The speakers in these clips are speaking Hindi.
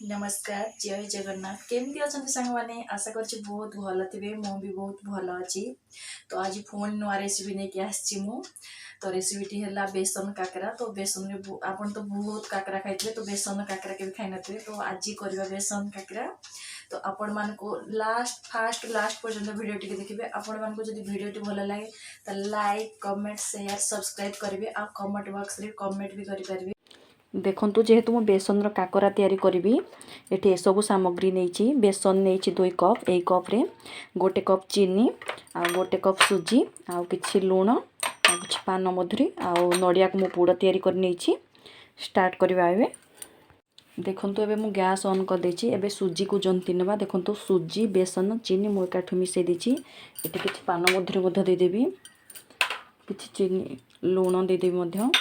नमस्कार जय जगन्नाथ केमती अच्छा सांग मैंने आशा कर बहुत भल थे मु भी बहुत भल अच्छी। तो आज पुणी नुआ रेसिपी नहीं कि आसी मु तो रेसिपीटी है बेसन काकरा। तो बेसन रे आपन तो बहुत काकरा खाई तो बेसन काकरा के खाई नथिबे तो आज करवा बेसन काकरा। तो आपण मान को फास्ट लास्ट पर्यंत वीडियो टी देखिए। आपण मान को जब वीडियो टी भल लगे तो लाइक कमेंट शेयर सब्सक्राइब करेंगे आ कमेंट बॉक्स रे कमेंट भी करेंगे। देखु जेहेतु मुझे बेसन काकरा तैयारी करी ये सब सामग्री नहीं बेसन नहीं 2 कप एक कप रे गोटे कप चीनी आ गोटे कप सुजी आ कि लुण आ कि पान मधुरी आ नड़िया को मु पूड़ तैयारी कर नहीं स्टार्ट करवा। ए देखु एबे मु गैस ऑन कर देछि। एबे सुजी को जंती नेबा। देखु सुजी बेसन चीनी मु एकाठू मिसई देछि। एटी कि पान मधुरी मध्य दे देबी कि चीनी लुण दे देबी मध्य।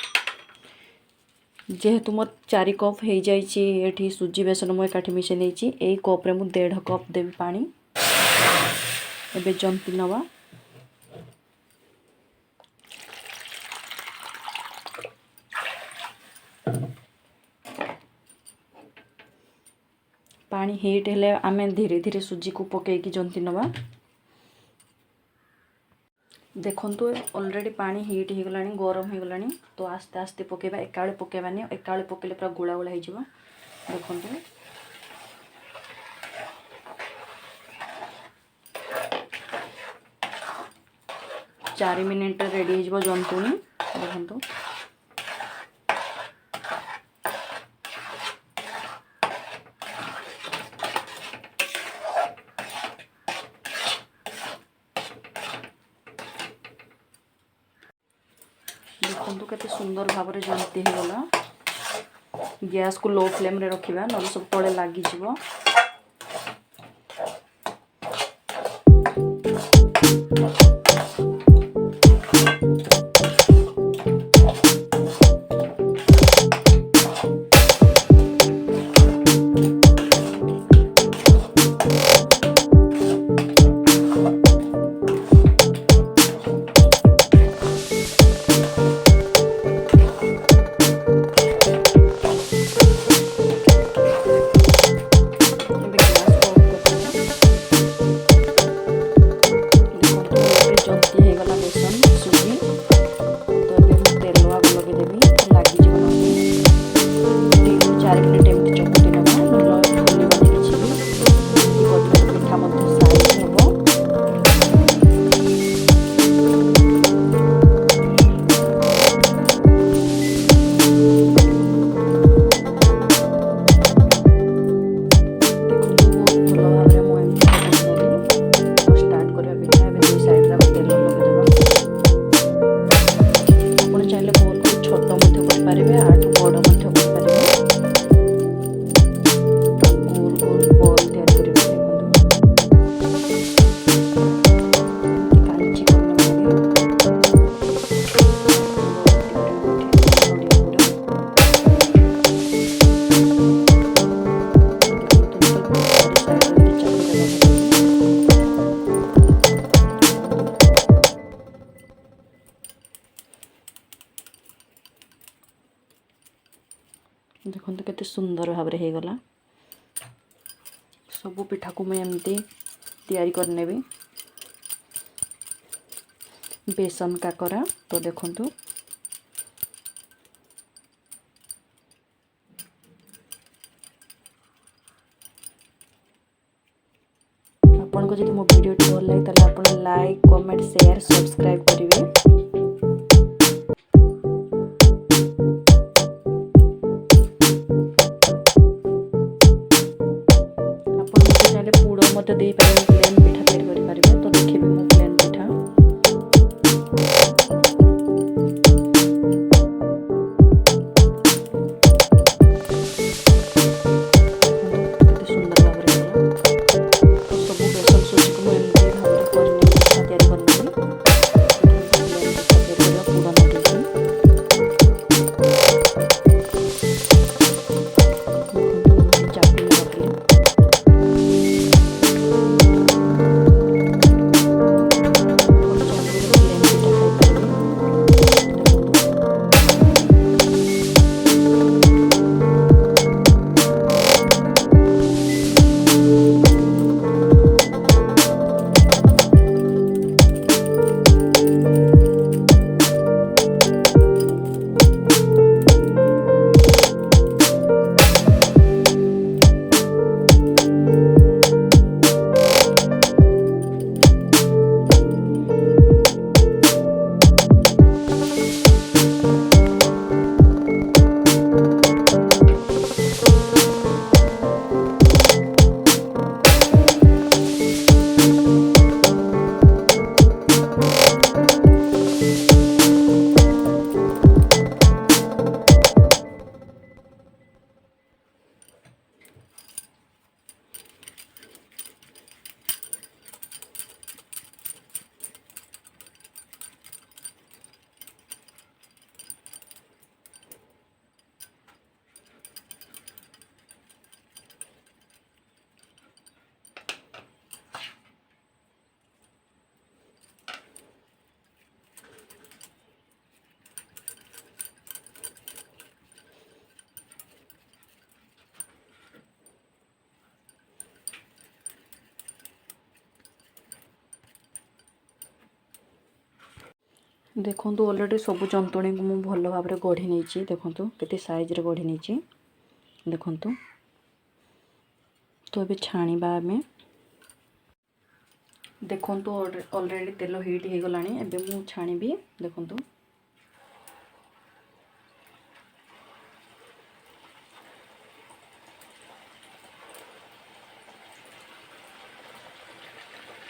जेहेतु मोर 4 कप हो जाइए सुजी बेसन मुझे एकाठी मिसे नहीं यही कप्रे मु 1.5 कप देवी पानी। एबे जंती नवा। पानी हीट हेले आमे धीरे धीरे सुजी को पकईकी जंती नवा। देखंतु ऑलरेडी पानी हीट हो गलानी गरम हो गलानी तो आस्ते आस्ते पकेबा एकाळे पकेबानी एकाळे पकेले पूरा गोला गोला हो जिवो। देखंतु 4 मिनिट रेडी हो जिवो जंतुनी। देखंतु देखो केते सुंदर भाव में जंती हो गला। गैस को लो फ्लेम रे रखिबा न सब तले लागी जिवो। देखो केते सुंदर भाव में हो गला। सबू पिठा को मैं एमती तैयारी करने भी बेसन काकरा। तो देखंतु आपन को जदि मो वीडियो भल लगे ताले आपन लाइक कमेंट शेयर सब्सक्राइब करिवे। मत दे पारे प्लेन पिठा तैयारी करि पारिबे। तो देखिबे मो प्लेन पिठा केते सुंदर भाव रे होला। तो सब बेसन सुजी को एमती भाव रे करनी पिठा तैयारी करनी प्लेन पिठा तैयारी करबा पूरा नटेछि। चापी रखले देखो ऑलरेडी सब जंतुणी को मुझे भल भाव गढ़ी नहीं देखो केते साइज रे गढ़ी नहीं देखो तो अभी छाणीबा आमे देखो ऑलरेडी तेल हीट हो गला एबे मु छाणीबी देखो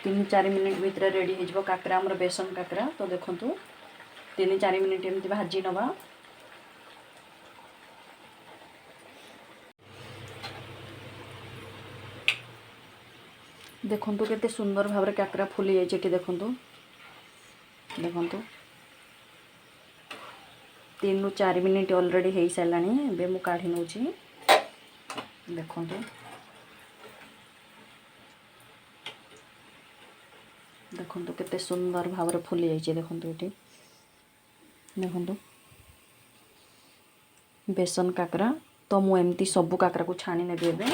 तीन चार मिनिट भितर रेडी हो काकरा आमर बेसन काकरा तो देखो 3-4 मिनिट एमती भाजी नवा देखो केते सुंदर भाव काकरा फुली जाइए देखो देखो 3-4 मिनिट ऑलरेडी हो सारा एबे मु काढ़ी नौ देखो देखो केते सुंदर भाव फुली जाइए देखो ये देखो बेसन काकरा तो मु एमती सबू काकरा को छाणी नेबी एबे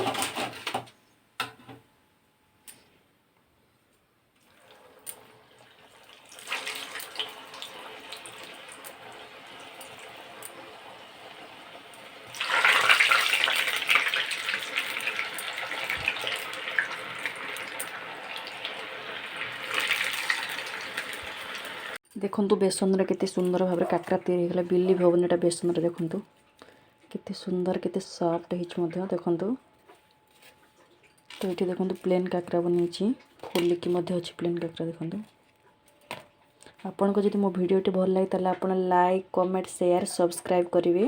देखो बेसन रे केते सुंदर भाव काकरा तैयारी होगा बिली भवन एटा बेसन रे देखो केते सुंदर केते सॉफ्ट हो देखो तो ये देखो प्लेन काकरा बनी फुलिकी अच्छी प्लेन काकरा देखो आपन को जदि मो वीडियो भल लगे ताले आपन लाइक कमेंट शेयर सब्सक्राइब करेंगे।